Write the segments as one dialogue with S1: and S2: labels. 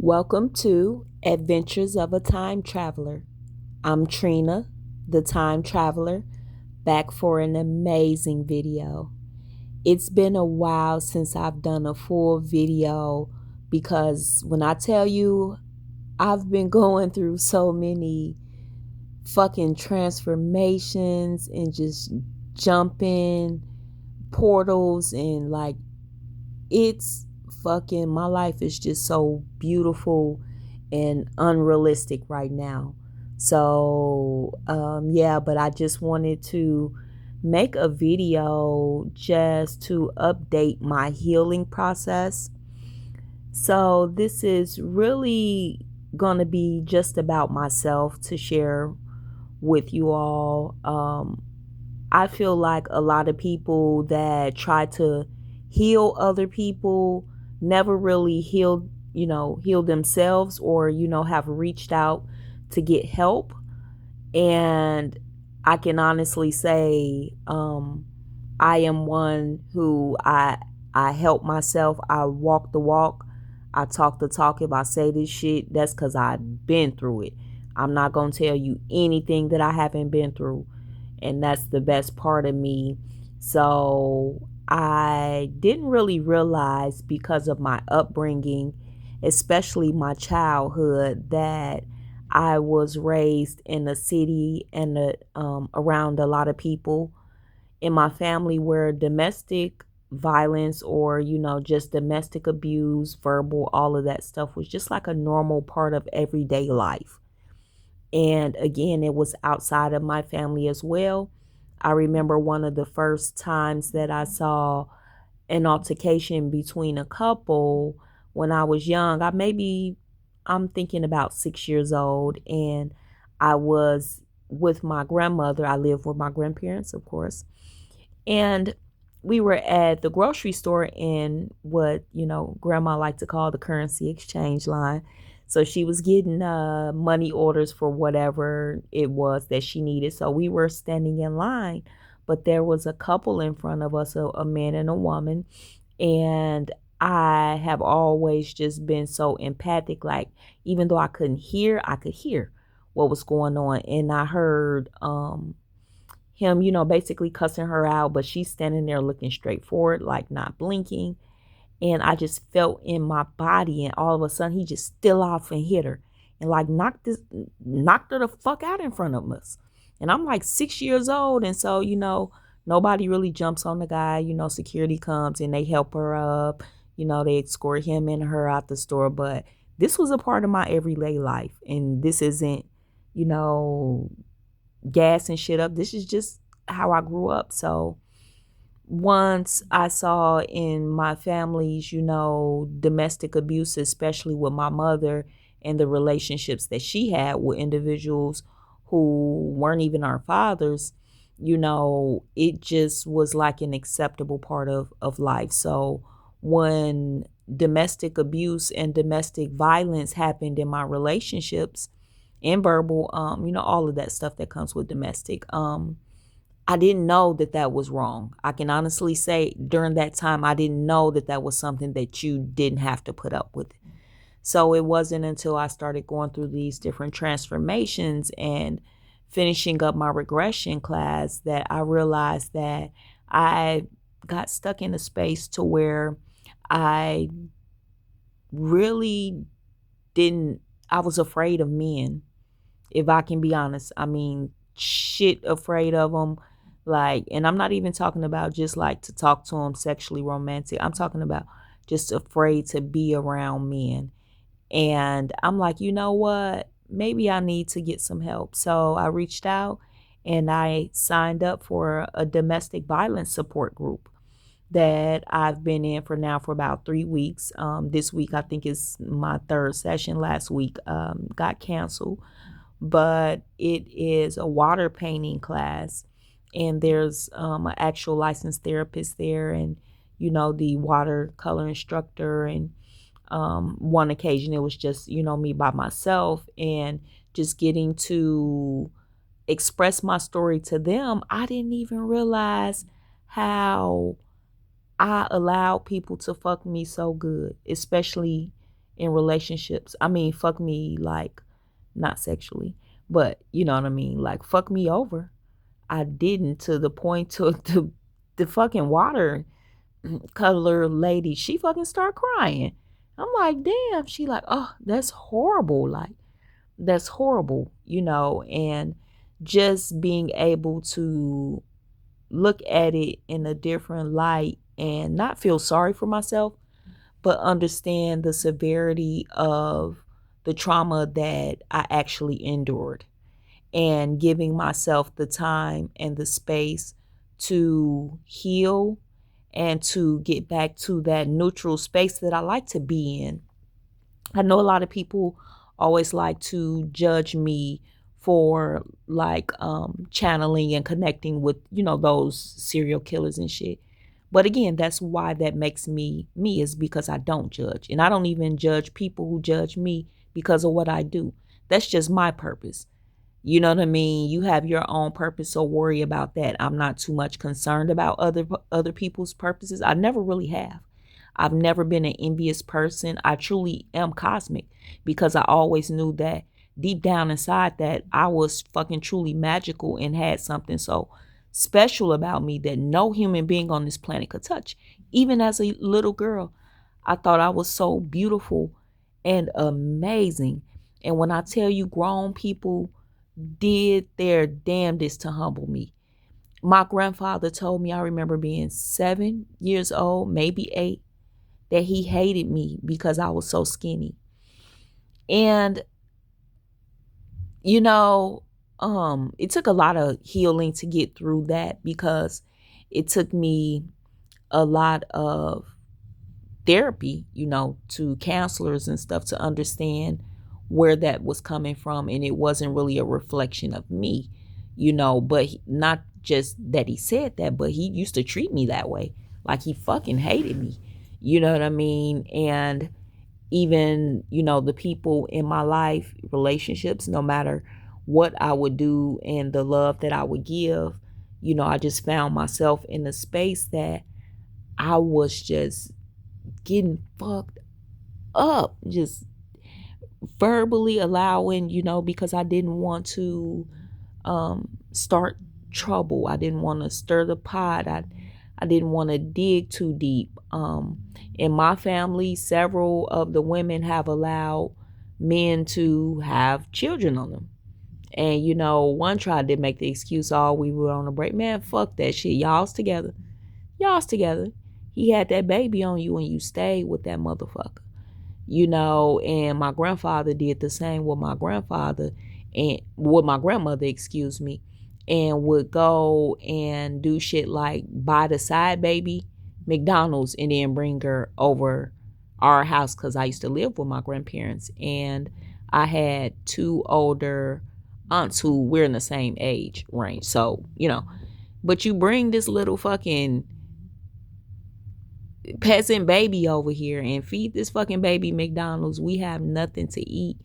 S1: Welcome to Adventures of a Time Traveler. I'm Trina, the Time Traveler, back for an amazing video. It's been a while since I've done a full video because when I tell you I've been going through so many fucking transformations and just jumping portals and it's fucking my life is just so beautiful and unrealistic right now. So, yeah, but I just wanted to make a video just to update my healing process. So, this is really going to be just about myself to share with you all. I feel like a lot of people that try to heal other people never really heal themselves or, have reached out to get help. And I can honestly say, I am one who I help myself. I walk the walk. I talk the talk. If I say this shit, that's because I've been through it. I'm not going to tell you anything that I haven't been through. And that's the best part of me. So I didn't really realize because of my upbringing, especially my childhood, that I was raised in a city and around a lot of people in my family where domestic violence or just domestic abuse, verbal, all of that stuff was just like a normal part of everyday life. And again, it was outside of my family as well. I remember one of the first times that I saw an altercation between a couple when I was young. I'm thinking about 6 years old, and I was with my grandmother. I lived with my grandparents, of course. And we were at the grocery store in what, grandma liked to call the currency exchange line. So she was getting money orders for whatever it was that she needed. So we were standing in line, but there was a couple in front of us, a man and a woman. And I have always just been so empathic. Like, even though I couldn't hear, I could hear what was going on. And I heard him, basically cussing her out, but she's standing there looking straight forward, like not blinking. And I just felt in my body, and all of a sudden he just still off and hit her and like knocked her the fuck out in front of us. And I'm like 6 years old, and so nobody really jumps on the guy. Security comes and they help her up. They escort him and her out the store. But this was a part of my everyday life, and this isn't you know gas and shit up. This is just how I grew up. So once I saw in my family's, domestic abuse, especially with my mother and the relationships that she had with individuals who weren't even our fathers, it just was like an acceptable part of life. So when domestic abuse and domestic violence happened in my relationships and verbal, all of that stuff that comes with domestic, I didn't know that that was wrong. I can honestly say during that time, I didn't know that that was something that you didn't have to put up with. So it wasn't until I started going through these different transformations and finishing up my regression class that I realized that I got stuck in a space to where I really didn't, I was afraid of men, if I can be honest. I mean, shit afraid of them. Like, and I'm not even talking about just like to talk to them sexually romantic. I'm talking about just afraid to be around men. And I'm like, you know what? Maybe I need to get some help. So I reached out and I signed up for a domestic violence support group that I've been in for about 3 weeks. This week, I think is my third session. Last week got canceled, but it is a water painting class, and there's an actual licensed therapist there, and the watercolor instructor. And one occasion it was just me by myself, and just getting to express my story to them. I didn't even realize how I allowed people to fuck me so good, especially in relationships. I mean, fuck me, like, not sexually, but you know what I mean? Like, fuck me over. I didn't, to the point to the fucking water color lady, she fucking start crying. I'm like, damn. She like, oh, that's horrible. Like, that's horrible, and just being able to look at it in a different light and not feel sorry for myself, but understand the severity of the trauma that I actually endured, and giving myself the time and the space to heal and to get back to that neutral space that I like to be in. I know a lot of people always like to judge me for like channeling and connecting with, those serial killers and shit. But again, that's why that makes me me, is because I don't judge. And I don't even judge people who judge me because of what I do. That's just my purpose. You know what I mean? You have your own purpose, so worry about that. I'm not too much concerned about other people's purposes. I never really have. I've never been an envious person. I truly am cosmic, because I always knew that deep down inside that I was fucking truly magical and had something so special about me that no human being on this planet could touch. Even as a little girl, I thought I was so beautiful and amazing. And when I tell you, grown people did their damnedest to humble me. My grandfather told me, I remember being 7 years old, maybe 8, that he hated me because I was so skinny. And, it took a lot of healing to get through that, because it took me a lot of therapy, to counselors and stuff, to understand where that was coming from. And it wasn't really a reflection of me, but not just that he said that, but he used to treat me that way. Like, he fucking hated me. You know what I mean? And even, the people in my life, relationships, no matter what I would do and the love that I would give, I just found myself in a space that I was just getting fucked up, just verbally allowing, because I didn't want to start trouble. I didn't want to stir the pot. I didn't want to dig too deep. In my family, several of the women have allowed men to have children on them. And, one tried to make the excuse, oh, we were on a break. Man, fuck that shit. Y'all's together. Y'all's together. He had that baby on you and you stayed with that motherfucker. And my grandfather did the same with my grandfather and with my grandmother, excuse me, and would go and do shit like buy the side baby McDonald's and then bring her over our house, because I used to live with my grandparents, and I had 2 older aunts who we're in the same age range. So, but you bring this little fucking peasant baby over here and feed this fucking baby McDonald's. We have nothing to eat.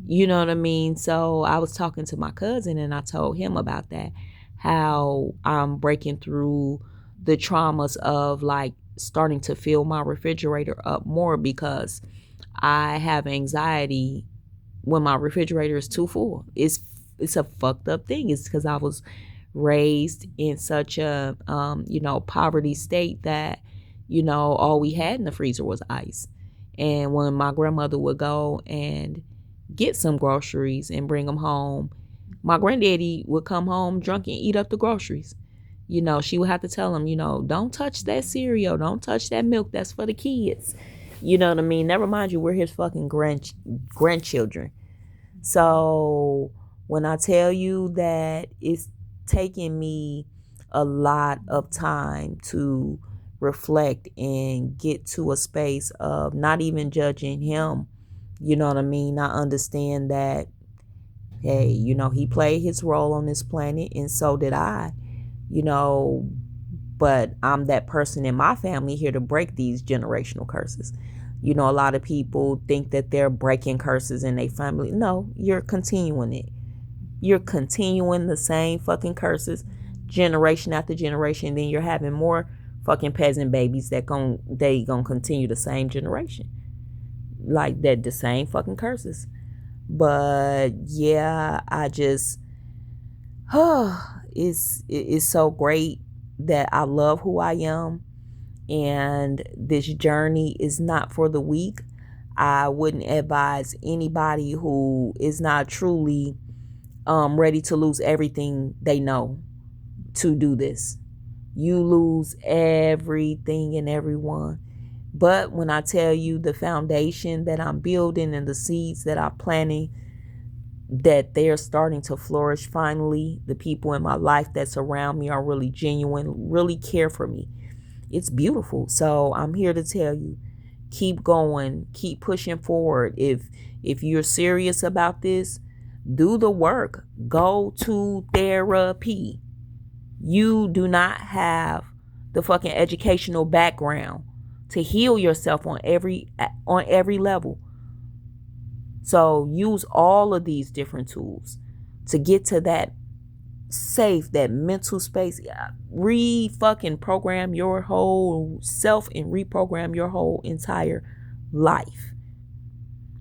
S1: You know what I mean? So I was talking to my cousin and I told him about that, how I'm breaking through the traumas of like starting to fill my refrigerator up more, because I have anxiety when my refrigerator is too full. It's a fucked up thing. It's because I was raised in such a poverty state that all we had in the freezer was ice. And when my grandmother would go and get some groceries and bring them home, my granddaddy would come home drunk and eat up the groceries. She would have to tell him, don't touch that cereal, don't touch that milk, that's for the kids. You know what I mean? Never mind you, we're his fucking grandchildren. So when I tell you that it's taken me a lot of time to reflect and get to a space of not even judging him, you know what I mean? I understand that, hey, he played his role on this planet and so did I, but I'm that person in my family here to break these generational curses. A lot of people think that they're breaking curses in their family. No, you're continuing it. You're continuing the same fucking curses generation after generation. Then you're having more fucking peasant babies that they gonna continue the same generation. like that, the same fucking curses. But yeah, I just it's so great that I love who I am, and this journey is not for the weak. I wouldn't advise anybody who is not truly ready to lose everything they know to do this. You lose everything and everyone. But when I tell you the foundation that I'm building and the seeds that I'm planting, that they're starting to flourish finally, the people in my life that surround me are really genuine, really care for me. It's beautiful. So I'm here to tell you, keep going, keep pushing forward. If you're serious about this, do the work. Go to therapy. You do not have the fucking educational background to heal yourself on every level. So use all of these different tools to get to that safe, that mental space. Re-fucking program your whole self and reprogram your whole entire life.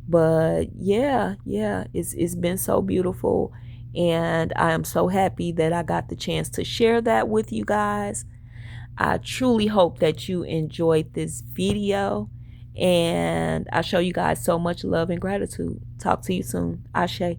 S1: But yeah, it's been so beautiful, and I am so happy that I got the chance to share that with you guys. I truly hope that you enjoyed this video, and I show you guys so much love and gratitude. Talk to you soon. Ashe.